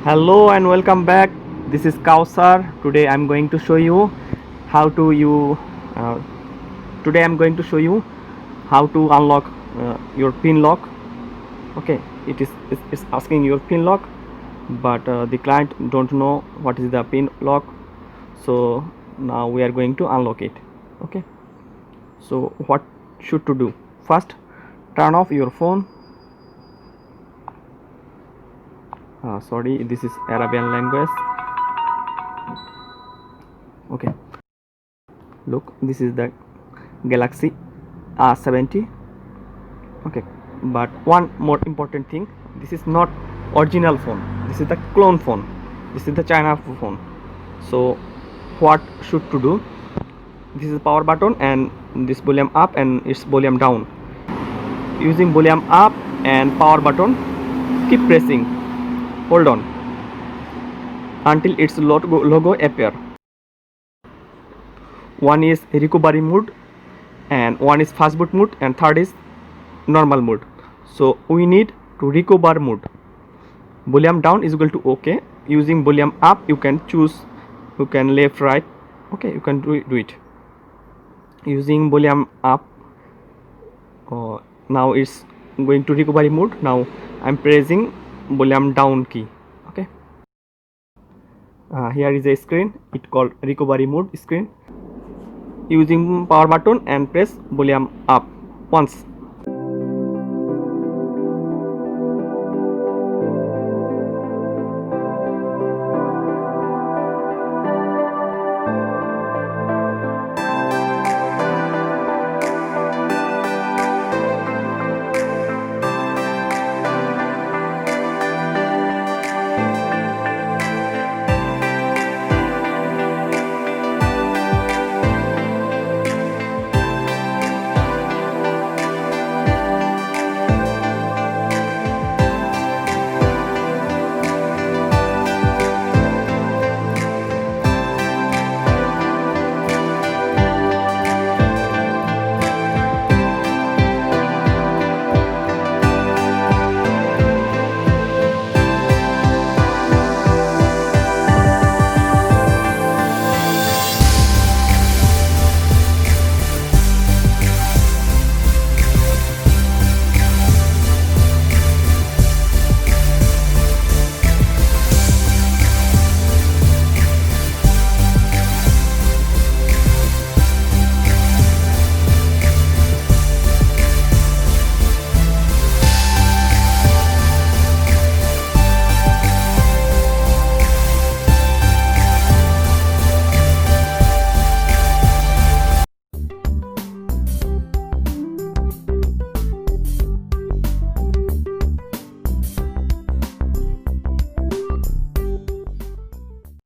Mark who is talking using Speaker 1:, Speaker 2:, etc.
Speaker 1: Hello and welcome back. This is Kausar. Today I'm going to show you how to you. Uh, Today I'm going to show you how to unlock your pin lock. Okay, it's asking your pin lock, but the client don't know what is the pin lock. So now we are going to unlock it. Okay. So what should to do? First, turn off your phone. Sorry, this is Arabian language. Okay, look, this is the Galaxy A70. Okay, but one more important thing, this is not original phone, this is the clone phone, this is the China phone. So what should to do? This is power button and this volume up and its volume down. Using volume up and power button, keep pressing, hold on until its logo appear. One is recovery mode and one is fast boot mode and third is normal mode. So we need to recover mode. Volume down is equal to OK. Using volume up you can choose, you can left right. Okay, you can do it using volume up. Now it's going to recovery mode. Now I'm pressing volume down key. Okay, here is a screen, it called recovery mode screen. Using power button and press volume up once.